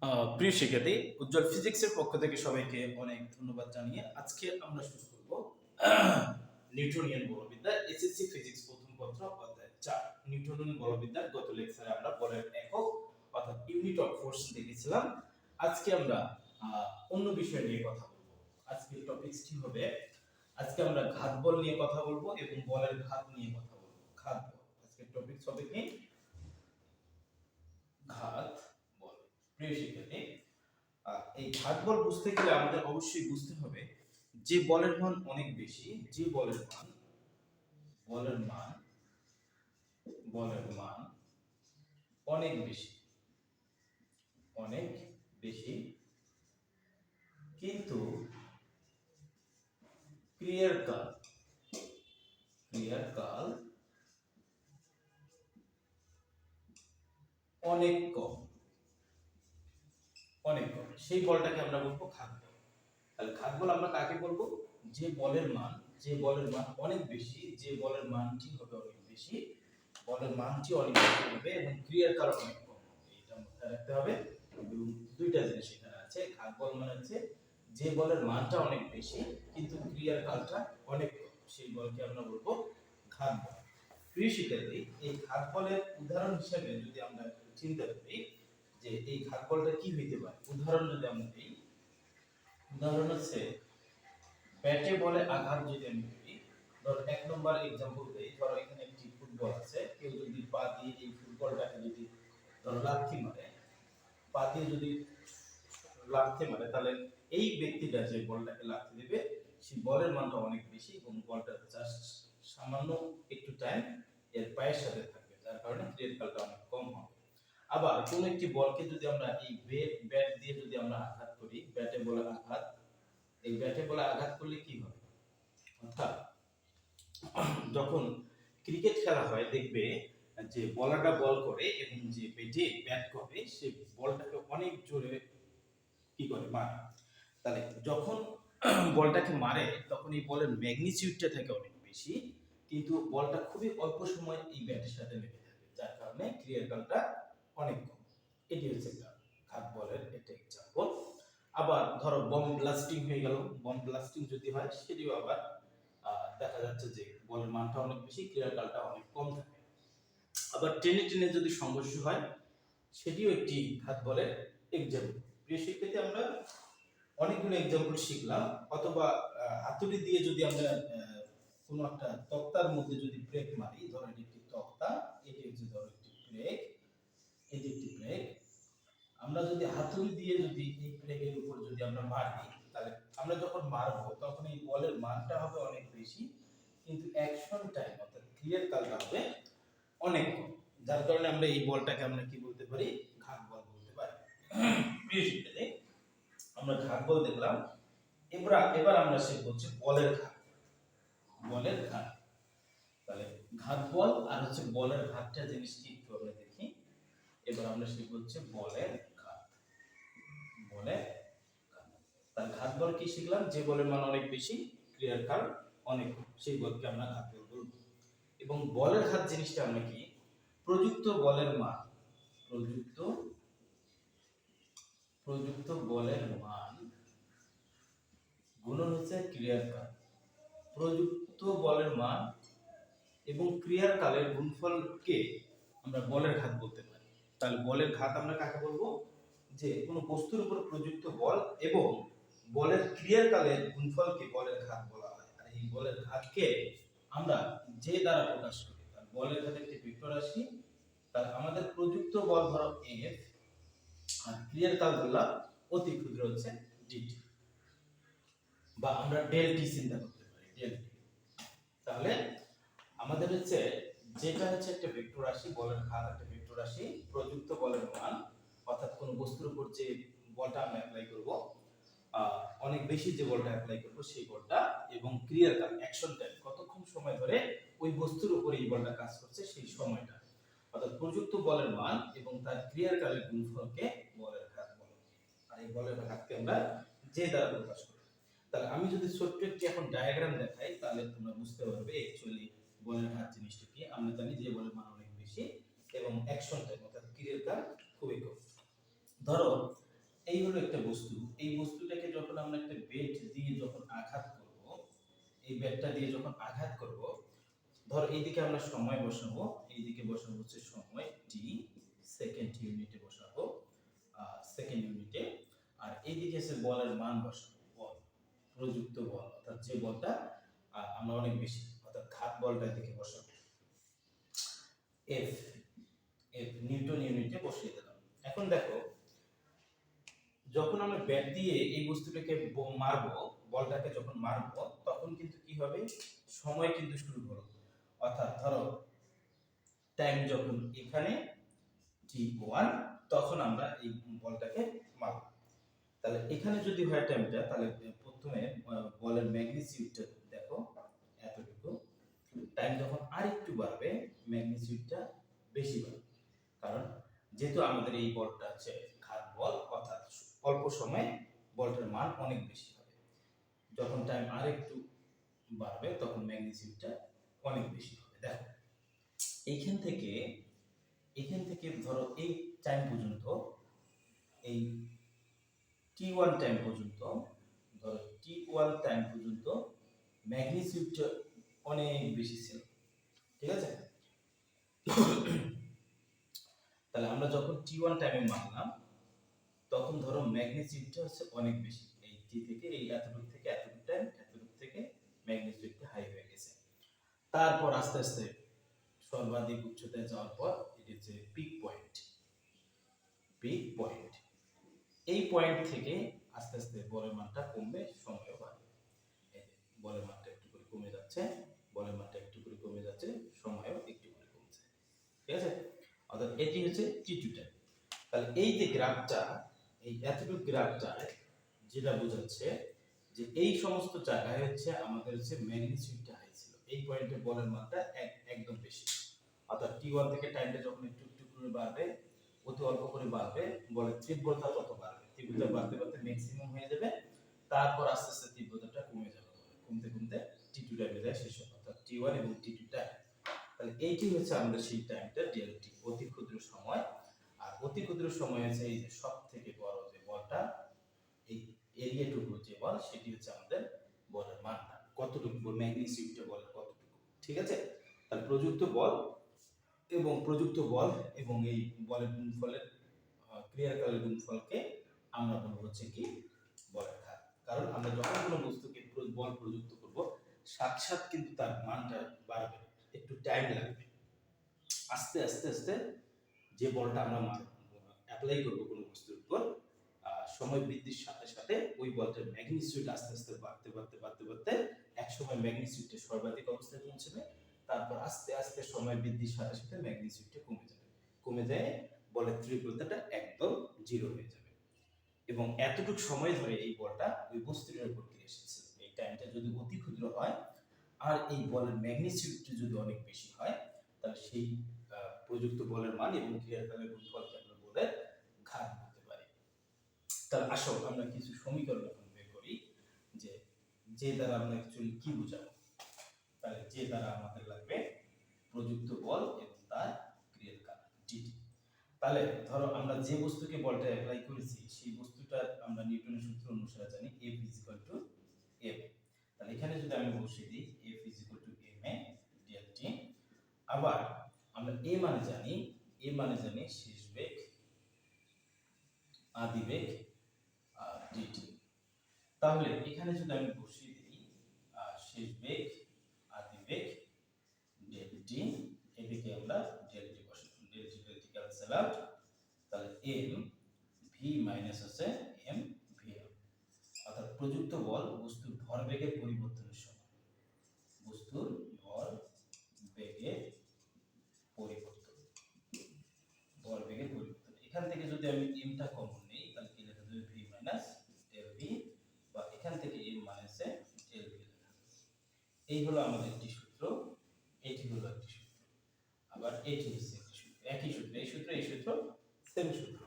প্রিয় শিক্ষার্থী, উজ্জ্বল ফিজিক্সের পক্ষ থেকে সবাইকে অনেক ধন্যবাদ জানিয়ে আজকে আমরা শুরু করব নিউটনিয়ান বলবিদ্যা এসএসসি ফিজিক্স প্রথম পত্র অধ্যায় 4 নিউটনিয়ান বলবিদ্যার গত লেকচারে আমরা বলের একক অর্থাৎ ইউনিট অফ ফোর্স দেখেছিলাম। আজকে আমরা অন্য বিষয় নিয়ে কথা বলবো। আজকের টপিকটি হবে, আজকে আমরা ঘাত বল নিয়ে কথা বলবো এবং বলের ঘাত নিয়ে কথা বলবো। ঘাত বল আজকের টপিক হবে কি? ঘাত বল। প্রিয় শিক্ষার্থী, এই ঘাত বল বুঝতে গেলে আমাদের অবশ্যই বুঝতে হবে যে বলের মান অনেক বেশি, যে বলের মান বলের মান বলের মান অনেক বেশি, অনেক বেশি, কিন্তু ক্রিয়ার কাল অনেক কম, সেই বলটাকে আমরা বলবো ঘাত বল। তাহলে ঘাত বল আমরা কাকে বলবো? যে বলের মান অনেক বেশি, যে বলের মানটি হবে অনেক বেশি, বলের মানটি অনেক বেশি হবে এবং ক্রিয়ার কাল অনেক কম হবে। এটা মাথায় রাখতে হবে। দুইটা জিনিস এখানে আছে। ঘাত বল মানে হচ্ছে যে বলের মানটা অনেক বেশি কিন্তু ক্রিয়ার কালটা অনেক কম, সেই বলকে আমরা বলবো ঘাত বল। প্রিয় শিক্ষার্থী, এই ঘাত বলের উদাহরণ হিসেবে যদি আমরা চিন্তা করি যে এই ঘাত বলটা কি হইতে পারে, উদাহরণ যদি আমরা দিই, উদাহরণ হচ্ছে ব্যাটে বলে আঘাত যদি আমি করি। ধরো এক নম্বর एग्जांपल দেই, ধরো এখানে একটি ফুটবল আছে, কেউ যদি পা দিয়ে এই ফুটবলটাকে যদি ধরো লাথি মারে, পা দিয়ে যদি লাথি মারে, তাহলে এই ব্যক্তিটা যে বলটাকে লাথি দিবে সেই বলের মানটা অনেক বেশি এবং বলটা জাস্ট সামান্য একটু টাইম এর পায়ের সাথে থাকবে, যার কারণে ক্রিয়ার কালটা অনেক কম হবে। আবার কোন একটি বলকে যদি আমরা এই ব্যাট দিয়ে যদি আমরা আঘাত করি, ব্যাটে বলে আঘাত, এই ব্যাটে বলে আঘাত করলে কি হবে? অর্থাৎ যখন ক্রিকেট খেলা হয় দেখবে যে বলারটা বল করে এবং যে ব্যাটে ব্যাট করে সে বলটাকে অনেক জোরে কি করে মারে। তাহলে যখন বলটাকে মারে তখন এই বলের ম্যাগনিটিউডটা থাকে অনেক বেশি, কিন্তু বলটা খুবই অল্প সময় এই ব্যাটের সাথে লেগে থাকে, যার কারণে ক্রিয়ার কালটা অনেক কম। এটি হচ্ছে ঘাত বলের একটা एग्जांपल। আবার ধরো বম ব্লাস্টিং হয়ে গেল, বম ব্লাস্টিং যদি হয় সেটিও আবার দেখা যাচ্ছে যে বলের মানটা অনেক বেশি, ক্রিয়ার কালটা অনেক কম থাকে। আবার টেনে টেনে যদি সংঘর্ষ হয় সেটিও একটি ঘাত বলের एग्जांपल। প্রিয় শিক্ষার্থী, আমরা অনেকগুলো एग्जांपल শিখলাম। অথবা হাতুড়ি দিয়ে যদি আমরা কোনো একটা তক্তার মধ্যে যদি ব্রেক মারি, ধরো এটি একটি তক্তা, এটি হচ্ছে ধরো একটি ব্রেক, এটি একটি ব্রেক, আমরা যদি হাতুড়ি দিয়ে যদি এই ব্রেকের উপর যদি আমরা মারি, তাহলে আমরা যখন মারবো তখন এই বলের মানটা হবে অনেক বেশি, কিন্তু অ্যাকশন টাইম অর্থাৎ ক্রিয়ার কালটা হবে অনেক কম, যার কারণে আমরা এই বলটাকে আমরা কি বলতে পারি? ঘাত বল বলতে পারি। প্রিয় শিক্ষার্থী, আমরা ঘাত বল দেখলাম। এবার আমরা শিখব হচ্ছে বলের ঘাত। বলের ঘাত, তাহলে ঘাত বল আর হচ্ছে বলের ঘাতটা জিনিস কি একটু আমরা দেখি। এবার আমরা শিখব হচ্ছে বলের ঘাত। বলের ঘাত, তার ঘাত বল কি শিখলাম? যে বলের মান অনেক বেশি, ক্রিয়ার কাল অনেক কম, সেই বলকে আমরা ঘাত বল বলবো। এবং বলের ঘাত জিনিসটা আমরা কি? প্রযুক্ত বলের মান, প্রযুক্ত বলের মান গুণন হচ্ছে ক্রিয়ার কাল। প্রযুক্ত বলের মান এবং ক্রিয়ার কালের গুণফলকে আমরা বলের ঘাত বলতে পারি। তাহলে বলের ঘাত আমরা কাকে বলবো? যে কোনো বস্তুর উপর প্রযুক্ত বল এবং বলের ক্রিয়ার কালের গুণফলকে বলের ঘাত বলা হয়। আর এই বলের ঘাতকে আমরা যে দ্বারা প্রকাশ করি, তার বলের ঘাত একটি ভেক্টর রাশি। তাহলে আমাদের প্রযুক্ত বল ধরো এফ, আর ক্রিয়ার কালগুলো অতি ক্ষুদ্র হচ্ছে ডিটি, বা আমরা ডেল টি চিন্তা করতে পারি, ডেল টি। তাহলে আমাদের হচ্ছে যেটা হচ্ছে একটা ভেক্টর রাশি, বলের ঘাত একটা ভেক্টর রাশি, প্রযুক্ত বলের মান অর্থাৎ কোন বস্তুর উপর যে বলটা আমরা অ্যাপ্লাই করব, অনেক বেশি যে বলটা অ্যাপ্লাই করব সেই বলটা, এবং ক্রিয়ার কাল অ্যাকশন টাইম, কতক্ষণ সময় ধরে ওই বস্তুর উপর এই বলটা কাজ করছে সেই সময়টা, অর্থাৎ প্রযুক্ত বলের মান এবং তার ক্রিয়ার কালের গুণফলকে বলের ঘাত বলে। আর এই বলের ঘাতকে আমরা যে দ্বারা প্রকাশ করি। তাহলে আমি যদি ছোট্ট একটি এখন ডায়াগ্রাম দেখাই, তাহলে তোমরা বুঝতে পারবে অ্যাকচুয়ালি বলের ঘাত জিনিসটা কি। আমরা জানি যে বলের মান অনেক বেশি এবং অ্যাকশন টাইম অর্থাৎ ক্রিয়ার কাল খুবই কম। ধরো এই হলো একটা বস্তু। এই বস্তুটাকে যখন আমরা একটা বেট দিয়ে যখন আঘাত করব, এই বেটটা দিয়ে যখন আঘাত করব, ধর এইদিকে আমরা সময় বসাবো, এইদিকে বসাবো হচ্ছে সময় টি, সেকেন্ড ইউনিটে বসাবো সেকেন্ড ইউনিটে, আর এইদিকে আছে বলের মান বসাবো, বল, প্রযুক্ত বল, অর্থাৎ যে বলটা আমরা অনেক বেশি, অর্থাৎ ঘাত বলটা এদিকে বসাবো এফ, এফ নিউটন ইউনিটে বসিয়ে দিলাম। এখন দেখো, যখন আমরা ব্যাট দিয়ে এই বস্তুটাকে মারবো, বলটাকে যখন মারবো, তখন কিন্তু কি হবে, সময় কিন্তু শুরু হলো, অর্থাৎ ধরো টাইম যখন এখানে t1, তখন আমরা এই বলটাকে মারব। তাহলে এখানে যদি হয় টাইমটা, তাহলে প্রথমে বলের ম্যাগনিটিউডটা দেখো এতটুকু, টাইম যখন আরেকটু বাড়বে ম্যাগনিটিউডটা বেশি বাড়বে, কারণ যেহেতু আমাদের এই বলটা হচ্ছে ঘাত বল, অর্থাৎ অল্প সময়ে বলটার মান অনেক বেশি হবে। যখন টাইম আরেকটু বাড়বে তখন ম্যাগনিটিউডটা অনেক বেশি হবে। দেখো এইখান থেকে ধরো এই টাইম পর্যন্ত, এই t1 টাইম পর্যন্ত, ধরো t1 টাইম পর্যন্ত ম্যাগনিটিউডটা অনেক বেশি ছিল, ঠিক আছে? তাহলে আমরা যখন t1 টাইমে মারলাম, তখন ধরো ম্যাগনিটিউডটা হচ্ছে অনেক বেশি, এই t থেকে এই এতটুকু থেকে এতটুকু টাইম, এতটুকু থেকে ম্যাগনিটিউডটা হাই হয়ে গেছে। তারপর আস্তে আস্তে সর্বাধিক উচ্চতায় যাওয়ার পর এটি হচ্ছে পিক পয়েন্ট, পিক পয়েন্ট। এই পয়েন্ট থেকে আস্তে আস্তে বলের মানটা কমবে, সময়ও বাড়বে। এই যে বলের মানটা একটু করে কমে যাচ্ছে, বলের মানটা একটু করে কমে যাচ্ছে, সময়ও একটু করে কমছে, ঠিক আছে? অর্থাৎ এটি হচ্ছে t2 টাইম। তাহলে এই যে গ্রাফটা, এই এতটুকু গ্রাফটা যেটা বোঝাচ্ছে যে এই সমস্ত জায়গায় হচ্ছে আমাদের হচ্ছে ম্যাগনিটিউডটা হাই ছিল, এই পয়েন্টে বলের মানটা একদম বেশি, অর্থাৎ t1 থেকে টাইমটা যখন একটু একটু করে বাড়বে, অতি অল্প করে বাড়বে, বলের তীব্রতা তত বাড়বে, তীব্রতা বাড়তে বাড়তে ম্যাক্সিমাম হয়ে যাবে, তারপর আস্তে আস্তে তীব্রতাটা কমে যাবে, কমতে কমতে t2 টাইমে যায় শেষ হবে, অর্থাৎ t1 এবং t2 টাইম। তাহলে এইটি হচ্ছে আমাদের সেই টাইমটা ডেলটি, অতি ক্ষুদ্র সময়। আর অতি ক্ষুদ্র সময় হচ্ছে এই যে সব থেকে বড় যে বলটা, এই এরিয়াটুকু যে বল, সেটি হচ্ছে আমাদের বলের মানটা, কতটুকু ম্যাগনিটিউডটা বলের কতটুকু, ঠিক আছে? তাহলে প্রযুক্ত বল এবং এই বলের গুণফলের ক্রিয়াকালের গুণফলকে আমরা বলবো হচ্ছে কি, বলের ঘাত। কারণ আমরা যখন কোনো বস্তুকে বল প্রযুক্ত করব, সাথে সাথে কিন্তু তার মানটা বাড়বে, একটু টাইম লাগবে, আস্তে আস্তে আস্তে যে বলটা আমরা অ্যাপ্লাই করবো কোনো বস্তুর উপর, সময় বৃদ্ধির সাথে সাথে ওই বলটার ম্যাগনিটিউড আস্তে আস্তে বাড়তে এক সময় ম্যাগনিটিউডটা সর্বাধিক অবস্থায় পৌঁছবে, তারপর আস্তে আস্তে সময় বৃদ্ধির সাথে সাথে ম্যাগনিটিউডটা কমে যায় বলের তীব্রতাটা একদম জিরো হয়ে যাবে। এবং এতটুকু সময় ধরে এই বলটা ওই বস্তুটার উপর ক্রিয়া এসেছে, এই টাইমটা যদি অতি ক্ষুদ্র হয় আর এই বলের ম্যাগনিটিউডটা যদি অনেক বেশি হয়, তাহলে সেই প্রযুক্ত বলের মান এবং ক্রিয়াকালের গুণফলকে আমরা বলের ঘাত বলতে পারি। তাহলে আসো আমরা কিছু সমীকরণ এখন বের করি, যে দ্বারা আমরা অ্যাকচুয়ালি কি বোঝাবো। তাহলে যে দ্বারা আমাদের লাগবে প্রযুক্ত বল এবং তার ক্রিয়াকাল ডিটি। তাহলে ধরো আমরা যে বস্তুকে বলটা অ্যাপ্লাই করেছি, সেই বস্তুটা আমরা নিউটনের সূত্র অনুসারে জানি F = m। তাহলে এখানে যদি আমি বসিয়ে দিই F = m dt, আবার আমরা a মানে জানি শেষ বেগ, আদি বেগ dt। তাহলে এখানে যদি আমি বসিয়ে দিই শেষ বেগ, আদি বেগ dt, এদিকে আমরা dt বসাবো, dt ক্যান্সেল আউট, তাহলে m v মাইনাস আছে m v, অর্থাৎ প্রযুক্ত বল বস্তুর ভরবেগের পরিবর্তনের সময়, বস্তুর ভরবেগের পরিবর্তন, এখান থেকে যদি আমি m টা কমন নেই, তাহলে কি লেখা যাবে v মাইনাস del v, বা এখান থেকে m মাইনাস del v লেখা যাবে। এই হলো আমাদের একটি সূত্র, এটি হলো একটি সূত্র, আবার এটি হচ্ছে একটি সূত্র, একই সূত্র, এই সূত্র সেম সূত্র।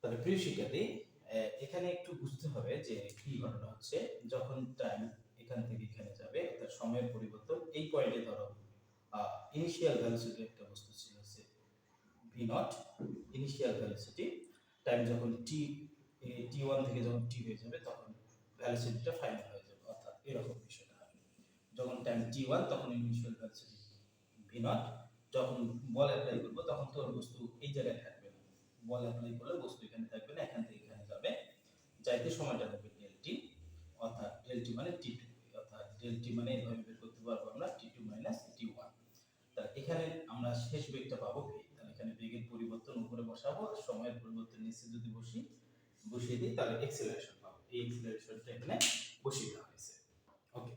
তবে প্রিয় শিক্ষার্থী, এখানে একটু বুঝতে হবে যে কি ঘটনা হচ্ছে, যখন টাইম এখান থেকে এখানে যাবে, অর্থাৎ সময়ের পরিবর্তন, এই পয়েন্টে ধরো ইনিশিয়াল ভেলোসিটি একটা বস্তু ছিল v0, ইনিশিয়াল ভেলোসিটি, টাইম যখন t1 থেকে যখন t হয়ে যাবে তখন ভেলোসিটিটা ফাইনাল হয়ে যাবে, অর্থাৎ এরকম বিষয়টা হবে। যখন টাইম t1 তখন ইনিশিয়াল ভেলোসিটি v0, যখন বল অ্যাপ্লাই করব তখন তো বস্তু এই জায়গায় থাকবে না, বল অ্যাপ্লাই করলে বস্তু এখানে থাকবে না, এখান থেকে এখানে যাবে, যাইতে সময়টা হবে del t, অর্থাৎ del t মানে t2, অর্থাৎ del t মানে এভাবে বের করতে পারবো আমরা t2 t1। তাহলে এখানে আমরা শেষ বেগটা পাবো v, তাহলে এখানে বেগের পরিবর্তন উপরে বসাবো আর সময়ের পরিবর্তন নিচে যদি বসিয়ে দিই তাহলে এক্সেলারেশন পাবো, এই এক্সেলারেশনটা এখানে বসিয়ে দেওয়া হয়েছে। ওকে,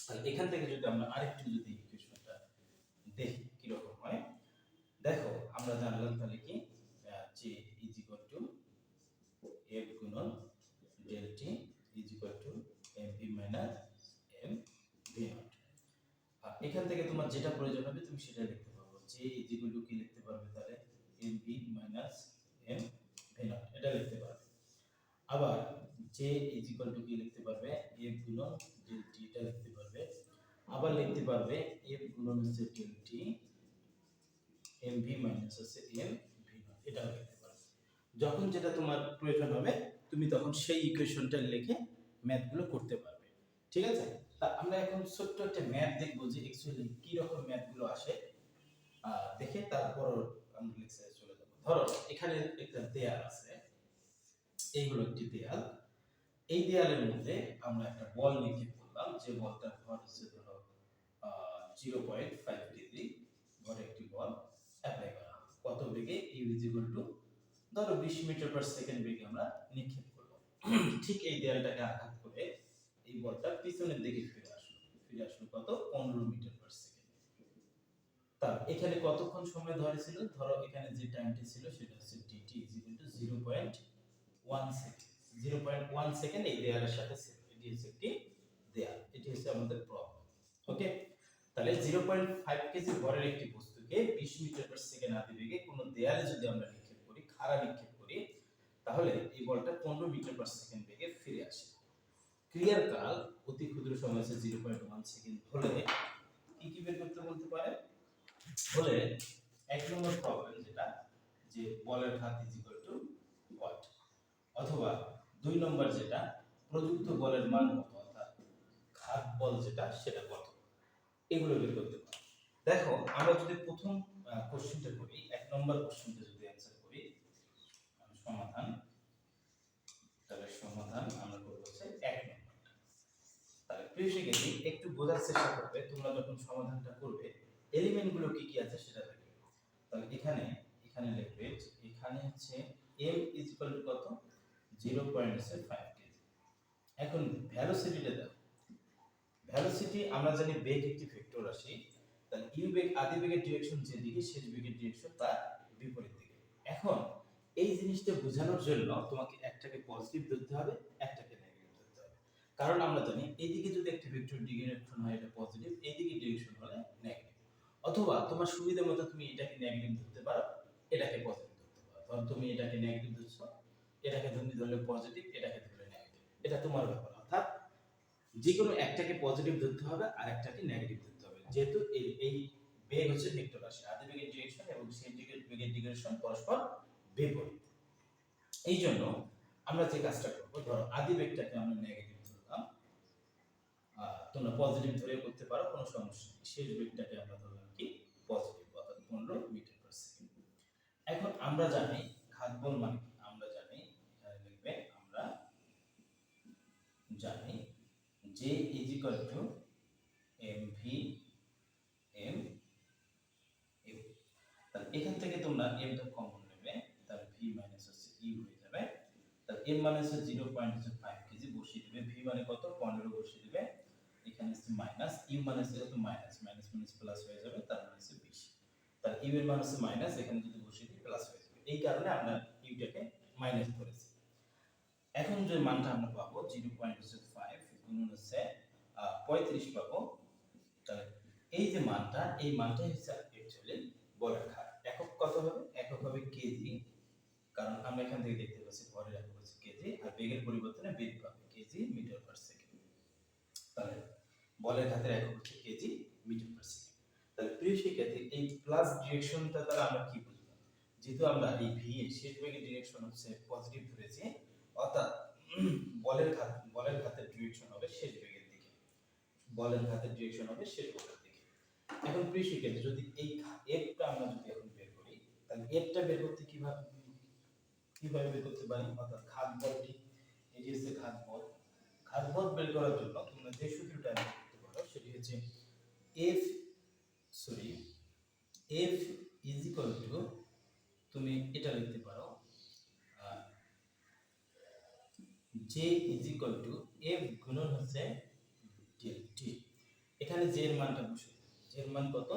তাহলে এখান থেকে যদি আমরা আরেকটু যদি ইকুয়েশনটা দেখি কি রকম হয়, দেখো আমরা জানলাম তাহলে কি যে ইজ ইকুয়াল টু f গুণন del t is equal to mv minus m v not. এখান থেকে তোমার যেটা প্রয়োজন হবে তুমি সেটা লিখতে পারবে, যে ইজ ইকুয়াল টু কি লিখতে পারবে তাহলে mv minus m v not এটা লিখতে পারবে। আবার যে ইজ ইকুয়াল টু কি লিখতে পারবে f গুণন del t এটা লিখতে পারবে। আবার লিখতে পারবে f গুণন হচ্ছে del t mv মাইনাস হচ্ছে m v নট এটা লিখতে পারবে। যখন যেটা তোমার প্রয়োজন হবে তুমি তখন সেই ইকুয়েশনটা লিখে ম্যাথগুলো করতে পারবে, ঠিক আছে? তা আমরা এখন ছোট্ট একটা ম্যাথ দেখবো যে অ্যাকচুয়ালি কি রকম ম্যাথগুলো আসে, দেখে তারপর আমরা লেকচারে চলে যাব। ধরো এখানে একটা দেয়াল আছে, এইগুলো একটি দেয়াল, এই দেয়ালের মধ্যে আমরা একটা বল নিক্ষেপ করলাম, যে বলটার ভর হচ্ছে ধরো 0.5 ডিগ্রি ভরে একটি বল অ্যাপ্লাই করা হবে। কত বেগে? u ইজ ইকুয়াল টু ধরো 20 মিটার পার সেকেন্ড বেগে আমরা নিক্ষেপ করব। ঠিক এই দেয়ালটাকে আঘাত করে এই বলটা পিছনের দিকে ফিরে আসলো কত? 15 মিটার পার সেকেন্ড। তার এখানে কতক্ষণ সময় ধরেছিল? ধরো এখানে যে টাইমটি ছিল সেটা হচ্ছে dt is equal to 0.1 second. 0.1 second এই দেয়ালের সাথে ছিল। এটি হচ্ছে একটি দেয়াল, এটি হচ্ছে আমাদের প্রবলেম। ওকে, তাহলে 0.5 কেজি ভরের একটি বস্তুকে 20 মিটার পার সেকেন্ড আদিবেগে কোনো দেয়ালে যদি আমরা নিক্ষেপ করি, খাড়া নিক্ষেপ করি, তাহলে এই বলটা 15 মিটার পার সেকেন্ড বেগে ফিরে আসে। ক্রিয়ার কাল অতি ক্ষুদ্র সময় হচ্ছে 0.1 সেকেন্ড হলে কি কি বের করতে বলতে পারে? বলে এক নম্বর প্রবলেম যেটা, যে বলের ঘাত ইজ ইকুয়াল টু হোয়াট, অথবা দুই নম্বর যেটা প্রযুক্ত বলের মান কত, অর্থাৎ ঘাত বল যেটা সেটা কত, এগুলো বের করতে পারে। দেখো আমরা যদি প্রথম কোশ্চেনটা করি, এক নম্বর কোশ্চেনটা যদি অ্যানসার করি, সমাধান, তাহলে সমাধান আমরা করব হচ্ছে এক নম্বরটা। তাহলে প্রিয় শিক্ষার্থী একটু বোঝার চেষ্টা করবে, তোমরা যখন সমাধানটা করবে এলিমেন্টগুলো কি কি আছে সেটা দেখবে। তাহলে এখানে লিখবে এখানে হচ্ছে m ইজ ইকুয়াল টু কত? 0.5 কেজি। এখন ভেলোসিটিটা দাও, ভেলোসিটি আমরা জানি বেগ একটি ভেক্টর রাশি, তাহলে u বেগ আদি বেগের ডিরেকশন যেদিকে, শেষ বেগের ডিরেকশন তার বিপরীত দিকে। এখন এই জিনিসটা বোঝানোর জন্য তোমাকে একটাকে পজিটিভ ধরতে হবে, একটাকে নেগেটিভ ধরতে হবে। কারণ আমরা জানি এইদিকে যদি একটা ভেক্টর ডিরেকশন হয় এটা পজিটিভ, এইদিকে ডিরেকশন হলে নেগেটিভ। অথবা তোমার সুবিধা মতো তুমি এটাকে নেগেটিভ ধরতে পারো, এটাকে পজিটিভ ধরতে পারো। ধর তুমি এটাকে নেগেটিভ ধরছো, এটাকে তুমি ধরলে পজিটিভ, এটাকে ধরলে নেগেটিভ, এটা তোমার ব্যাপার। অর্থাৎ যে কোনো একটাকে পজিটিভ ধরতে হবে আর একটাকে নেগেটিভ ধরতে হবে, যেহেতু এই বেগ হচ্ছে ভেক্টর রাশি, আদি বেগের ডিরেকশন এবং শেষ বেগের ডিরেকশন পরস্পর বিপরীত। এই জন্য আমরা যে কাজটা করব, ধরো আদি বেগটাকে আমরা নেগেটিভ ধরলাম, তোমরা পজিটিভ ধরে করতে পারো, কোনো সমস্যা নেই। শেষ বেগটাকে আমরা ধরলাম কি পজিটিভ, অর্থাৎ 15 মিটার পার সেকেন্ড। এখন আমরা জানি ঘাত বল মানে কি, আমরা জানি এখানে লিখবে, আমরা জানি J is equal to mv m u। তাহলে এখান থেকে তোমরা m টা কমন নেবে, তাহলে v মাইনাস হচ্ছে u হয়ে যাবে। তাহলে m মানে হচ্ছে 0.5 কেজি বসিয়ে দিবে, v মানে কত 15 বসিয়ে দিবে, এখানে হচ্ছে মাইনাস, u মানে হচ্ছে কত মাইনাস, মাইনাস মাইনাস প্লাস হয়ে যাবে, তার মানে হচ্ছে 20। তাহলে u এর মান হচ্ছে মাইনাস, এখানে যদি বসিয়ে দিই প্লাস হয়ে যাবে, এই কারণে আমরা u টাকে মাইনাস ধরেছি। এখন যে মানটা আমরা পাবো 0.5 গুণন হচ্ছে 35 পাবো। তাহলে এই যে মানটা, এই মানটা হচ্ছে অ্যাকচুয়ালি বলের ঘাত। একক কত হবে? একক হবে কেজি, কারণ আমরা এখান থেকে দেখতে পাচ্ছি ভরের একক হচ্ছে কেজি, আর বেগের পরিবর্তনে বেগ পাবে কেজি মিটার পার সেকেন্ড। তাহলে বলের ঘাতের একক হচ্ছে কেজি মিটার পার সেকেন্ড। তাহলে প্রিয় শিক্ষার্থী এই প্লাস ডিরেকশনটা দ্বারা আমরা কি বুঝলাম? যেহেতু আমরা এই ভি এর শেষ বেগের ডিরেকশন হচ্ছে পজিটিভ ধরেছি, অর্থাৎ বলের ঘাতের ডিরেকশন হবে শেষ বেগের দিকে, বলের ঘাতের ডিরেকশন হবে শেষ বেগের দিকে। এখন প্রিয় শিক্ষার্থী, যদি এই এফটা আমরা যদি এখন বের করি, তাহলে এফটা বের করতে কিভাবে বের করতে পারি? অর্থাৎ ঘাত বলটি, এটি হচ্ছে ঘাত বল। ঘাত বল বের করার জন্য তোমরা যে সূত্রটা করতে পারো সেটি হচ্ছে এফ ইজ ইকুয়াল টু, তুমি এটা লিখতে পারো J is equal to F গুণন হচ্ছে টি। এখানে জে এর মানটা বসে, জে এর মান কত?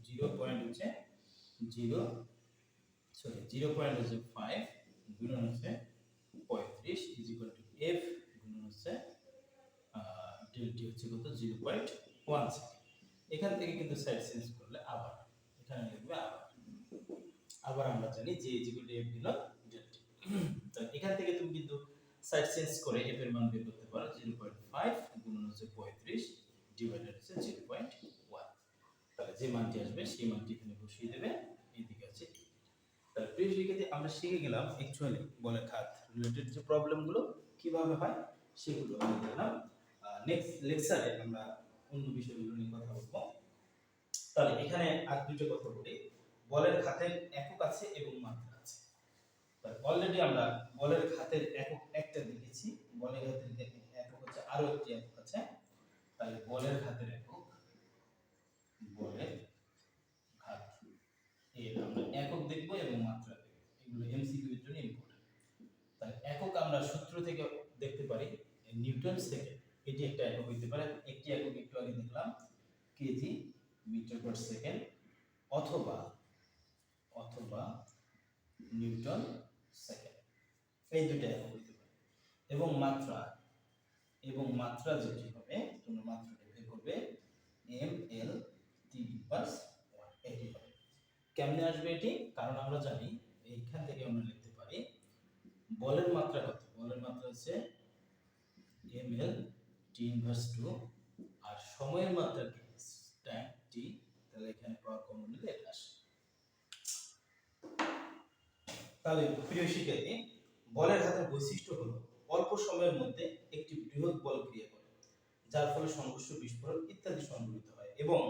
0.5 গুণন হচ্ছে 35 ইজ ইকুয়াল টু এফ গুণন হচ্ছে টি হচ্ছে কত? 0.1 সেকেন্ড। এখান থেকে কিন্তু সাইড চেঞ্জ করলে আবার এখানে লিখবে আবার আমরা জানি যে ইজ ইকুয়াল টু এফ গুণন ডেল্টা। তো এখান থেকে তুমি কিন্তু সাইড চেঞ্জ করে এফ এর মান বের করতে পারো। 0.5 গুণন হচ্ছে 35 ডিভাইডেড হচ্ছে 0.1। তাহলে যে মানটি আসবে সেই মানটি এখানে বসিয়ে দেবে, এইদিকে আছে। তাহলে প্রিয় শিক্ষার্থী, আমরা শিখে গেলাম অ্যাকচুয়ালি বলের ঘাত রিলেটেড যে প্রবলেমগুলো কিভাবে হয় সেগুলো আমরা দেখলাম। নেক্সট লেকচারে আমরা অন্য বিষয়গুলো নিয়ে কথা বলবো। তাহলে এখানে আর দুটো কথা বলি। বলের ঘাতের একক আছে এবং মাত্রা আছে। তাহলে অলরেডি আমরা বলের ঘাতের একক একটা দেখেছি, বলের ঘাতের একক হচ্ছে আরো একটি একক আছে। তাহলে বলের ঘাতের একক, বলের ঘাত এর আমরা একক দেখব এবং মাত্রা দেখব। এগুলো এমসিকিউ এর জন্য ইম্পর্টেন্ট। তাহলে একক আমরা সূত্র থেকে দেখতে পারি নিউটন সেকেন্ড, এটি একটা একক হইতে পারে। একটি একক একটু আগে দেখলাম কেজি মিটার পার সেকেন্ড, অথবা নিউটন সেকেন্ড, এই দুটো একক হইতে পারে। এবং মাত্রা যেটি হবে, তোমরা মাত্রাটা বের করবে এম এল টি প্লাস 1, এটি হবে। কেমনে আসবে এটি? কারণ আমরা জানি এইখান থেকে আমরা লিখতে পারি বলের মাত্রা কত? বলের মাত্রা হচ্ছে এম এল টি ইনভার্স 2, আর সময়ের মাত্রা কি? টাইম টি। তাহলে এখানে পাওয়ার কমন নিলে এটা আসে। তাহলে প্রিয় শিক্ষার্থী, বলের ঘাতের বৈশিষ্ট্য হলো অল্প সময়ের মধ্যে একটি বৃহৎ বল ক্রিয়া করে, যার ফলে সংঘর্ষ, বিস্ফোরণ ইত্যাদি সংঘটিত হয় এবং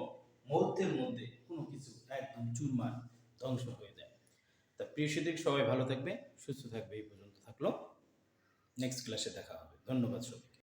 মুহূর্তের মধ্যে কোনো কিছু একদম চুরমার ধ্বংস হয়ে যায়। তা প্রিয় শিক্ষার্থী, সবাই ভালো থাকবে, সুস্থ থাকবে। এই পর্যন্ত থাকলো, নেক্সট ক্লাসে দেখা হবে। ধন্যবাদ সবাই।